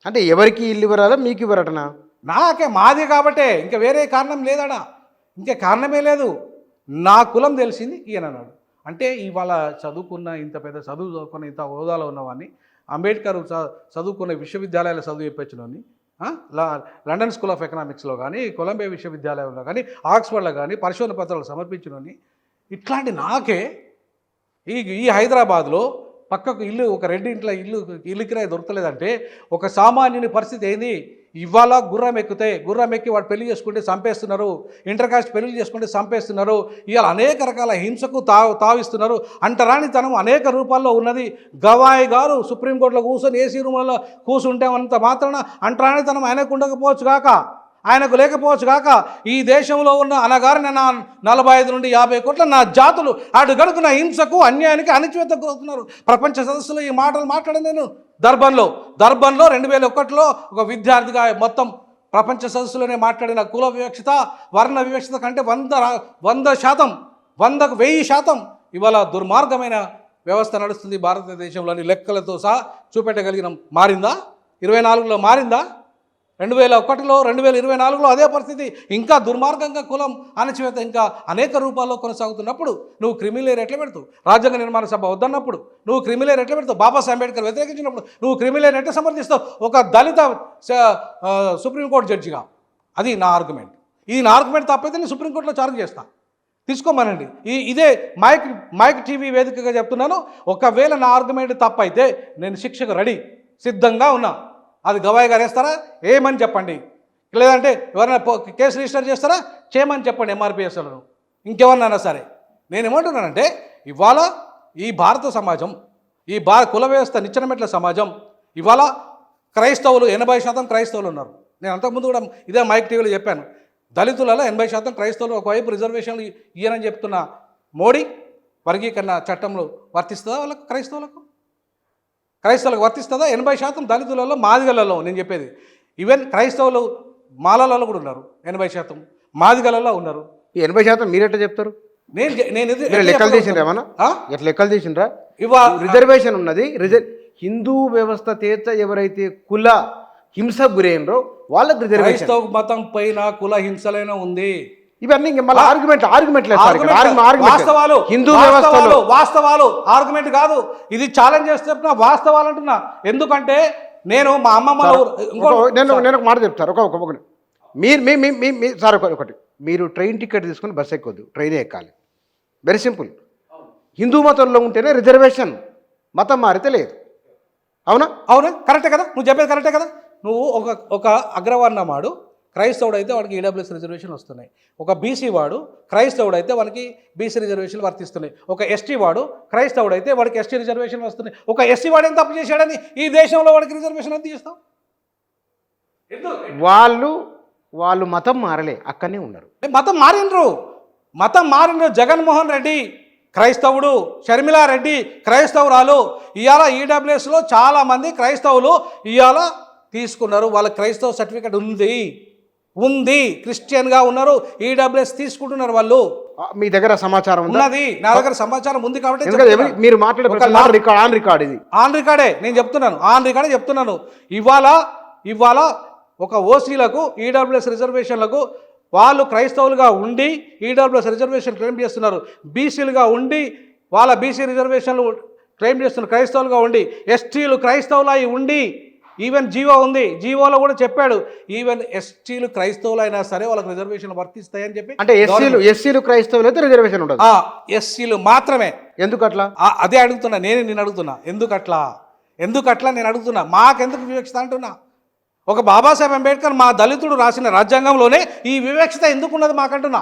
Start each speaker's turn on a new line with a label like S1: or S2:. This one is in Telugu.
S1: అంటే ఎవరికి ఇల్లు ఇవ్వరాదా మీకు ఇవ్వరటనా?
S2: నాకే మాది కాబట్టే, ఇంకా వేరే కారణం లేదడా, ఇంకా కారణమే లేదు. నా కులం తెలిసింది ఈయన అన్నాడు. అంటే ఇవాళ చదువుకున్న, ఇంత పెద్ద చదువు చదువుకున్న, ఇంత హోదాలో ఉన్నవాడిని, అంబేద్కర్ చదువుకున్న విశ్వవిద్యాలయాల చదువు చెప్పించినోని, లండన్ స్కూల్ ఆఫ్ ఎకనామిక్స్లో కానీ, కొలంబియా విశ్వవిద్యాలయంలో కానీ, ఆక్స్ఫర్డ్లో కానీ పరిశోధన పత్రాలు సమర్పించినోని, ఇట్లాంటి నాకే ఈ హైదరాబాద్లో పక్కకు ఇల్లు, ఒక రెడ్డి ఇంట్లో ఇల్లు కిరాయి దొరకలేదంటే ఒక సామాన్యుని పరిస్థితి ఏంది? ఇవాళ గుర్రం ఎక్కి వాడు పెళ్లి చేసుకుంటే చంపేస్తున్నారు, ఇంటర్ కాస్ట్ పెళ్లి చేసుకుంటే చంపేస్తున్నారు, ఇవాళ అనేక రకాల హింసకు తావిస్తున్నారు. అంటరానితనం అనేక రూపాల్లో ఉన్నది. గవాయి గారు సుప్రీంకోర్టులో కూర్చొని ఏసీ రూమ్లలో కూర్చుంటే అంత మాత్రాన అంటరానితనం ఆయనకు ఉండకపోవచ్చు కాక, ఆయనకు లేకపోవచ్చు కాక, ఈ దేశంలో ఉన్న అనగారిన నా 45 నుండి 50 కోట్ల నా జాతులు అటు గడుకున్న హింసకు, అన్యాయానికి, అణచివేతకు గురవుతున్నారు. ప్రపంచ సదస్సులో ఈ మాటలు మాట్లాడాను నేను దర్బన్లో 2001లో ఒక విద్యార్థిగా మొత్తం ప్రపంచ సదస్సులోనే మాట్లాడిన కుల వివక్షత, వర్ణ వివక్షత కంటే 100% ఇవాళ దుర్మార్గమైన వ్యవస్థ నడుస్తుంది భారతదేశంలోని. లెక్కలతో సహా చూపెట్టగలిగిన మారిందా? 24లో మారిందా? 2001లో 2024లో అదే పరిస్థితి. ఇంకా దుర్మార్గంగా కులం అణచివేత ఇంకా అనేక రూపాల్లో కొనసాగుతున్నప్పుడు నువ్వు క్రిమిలేర్ ఎట్లా పెడతావు? రాజ్యాంగ నిర్మాణ సభ వద్దన్నప్పుడు నువ్వు క్రిమిలేర్ ఎట్లా పెడతావు? బాబాసాహెబ్ అంబేద్కర్ వ్యతిరేకించినప్పుడు నువ్వు క్రిమిలేర్ ఎట్లా సమర్థిస్తావు? ఒక దళిత సుప్రీంకోర్టు జడ్జిగా. అది నా ఆర్గ్యుమెంట్. ఈ నా ఆర్గ్యుమెంట్ తప్పైతే నేను సుప్రీంకోర్టులో ఛార్జ్ చేస్తాను, తీసుకోమనండి. ఇదే మైక్ టీవీ వేదికగా చెప్తున్నాను. ఒకవేళ నా ఆర్గ్యుమెంట్ తప్పైతే నేను శిక్షకు రెడీ, సిద్ధంగా ఉన్నా. అది గవాయి గారు వేస్తారా? ఏమని చెప్పండి. లేదంటే ఎవరైనా కేసు రిజిస్టర్ చేస్తారా? చేయమని చెప్పండి ఎంఆర్పిఎస్లను, ఇంకెవరినైనా సరే. నేను ఏమంటున్నానంటే ఇవాళ ఈ భారత సమాజం, ఈ కుల వ్యవస్థ నిచ్చెనమెట్ల సమాజం, ఇవాళ క్రైస్తవులు 80% క్రైస్తవులు ఉన్నారు. నేను అంతకుముందు కూడా ఇదే మైక్ టీవీలో చెప్పాను. దళితులలో 80% క్రైస్తవులు, ఒకవైపు రిజర్వేషన్లు ఇయ్యనని చెప్తున్న మోడీ వర్గీకరణ చట్టంలో వర్తిస్తుందా వాళ్ళకు? క్రైస్తవులకు వర్తిస్తుందా? 80% దళితులలో, మాదిగలలో నేను చెప్పేది. ఈవెన్ క్రైస్తవులు మాలలలో కూడా ఉన్నారు, 80% మాదిగలలో ఉన్నారు.
S1: ఈ 80% మీరెట్లా చెప్తారు?
S2: నేను
S1: లెక్కలు తీసిండ్రా ఏమన్నా? ఎట్లా లెక్కలు తీసిండ్రా? రిజర్వేషన్ ఉన్నది. హిందూ వ్యవస్థ తీర్చ ఎవరైతే కుల హింసకు గురైనరో వాళ్ళకి రిజర్వేషన్.
S2: క్రైస్తవ మతం పైన కుల హింసలైనా ఉంది.
S1: ఇవన్నీ మళ్ళీ
S2: హిందూ వ్యవస్థలో వాస్తవాలు ఆర్గ్యుమెంట్ కాదు. ఇది ఛాలెంజ్ చేస్తున్నా, వాస్తవాలు అంటున్నా. ఎందుకంటే నేను మా అమ్మమ్మ
S1: నేను ఒక మాట చెప్తాను. సార్ ఒకటి, మీరు ట్రైన్ టికెట్ తీసుకుని బస్సు ఎక్కొద్దు, ట్రైనే ఎక్కాలి. Very simple. హిందూ మతంలో ఉంటేనే రిజర్వేషన్, మతం మారితే లేదు. అవునా?
S2: కరెక్టే కదా, నువ్వు చెప్పేది కరెక్టే కదా. నువ్వు ఒక అగ్రవర్ణ వాడు క్రైస్తవుడు అయితే వాడికి ఈడబ్ల్యూఎస్ రిజర్వేషన్ వస్తున్నాయి. ఒక బీసీ వాడు క్రైస్తవుడు అయితే వాడికి బీసీ రిజర్వేషన్లు వర్తిస్తున్నాయి. ఒక ఎస్టీ వాడు క్రైస్తవుడు అయితే వాడికి ఎస్టీ రిజర్వేషన్ వస్తున్నాయి. ఒక ఎస్సీ వాడు ఏం తప్పు చేశాడని ఈ దేశంలో వాడికి రిజర్వేషన్ ఎంత ఇస్తాం?
S1: వాళ్ళు మతం మారలే, అక్కడనే ఉన్నారు.
S2: మతం మారినరు. జగన్మోహన్ రెడ్డి క్రైస్తవుడు, షర్మిలారెడ్డి క్రైస్తవురాలు. ఇవాళ ఈడబ్ల్యూఎస్లో చాలామంది క్రైస్తవులు ఇవాళ తీసుకున్నారు. వాళ్ళ క్రైస్తవ సర్టిఫికేట్ ఉంది, క్రిస్టియన్గా ఉన్నారు, ఈడబ్ల్యూఎస్ తీసుకుంటున్నారు వాళ్ళు.
S1: మీ దగ్గర సమాచారం
S2: ఉన్నది? నా దగ్గర సమాచారం ఉంది కాబట్టి
S1: మీరు ఆన్
S2: రికార్డే నేను చెప్తున్నాను, చెప్తున్నాను. ఇవాళ ఒక ఓసీలకు ఈడబ్ల్యూఎస్ రిజర్వేషన్లకు వాళ్ళు క్రైస్తవులుగా ఉండి ఈడబ్ల్యూఎస్ రిజర్వేషన్ క్లెయిమ్ చేస్తున్నారు. బీసీలుగా ఉండి వాళ్ళ బీసీ రిజర్వేషన్లు క్లెయిమ్ చేస్తున్నారు క్రైస్తవులుగా ఉండి. ఎస్టీలు క్రైస్తవులు అయి ఉండి, ఈవెన్ జీవో ఉంది, జీవోలో కూడా చెప్పాడు ఈవెన్ ఎస్టీలు క్రైస్తవులు అయినా సరే వాళ్ళకి రిజర్వేషన్లు వర్తిస్తాయని చెప్పి.
S1: అంటే ఎస్సీలు క్రైస్తవులు అయితే రిజర్వేషన్ ఉండదు,
S2: ఎస్సీలు మాత్రమే.
S1: ఎందుకు అట్లా?
S2: అదే అడుగుతున్నా నేను అడుగుతున్నా, ఎందుకట్లా నేను అడుగుతున్నా. మాకెందుకు వివక్షత అంటున్నా? ఒక బాబాసాహెబ్ అంబేద్కర్ మా దళితుడు రాసిన రాజ్యాంగంలోనే ఈ వివక్షత ఎందుకున్నది మాకంటున్నా.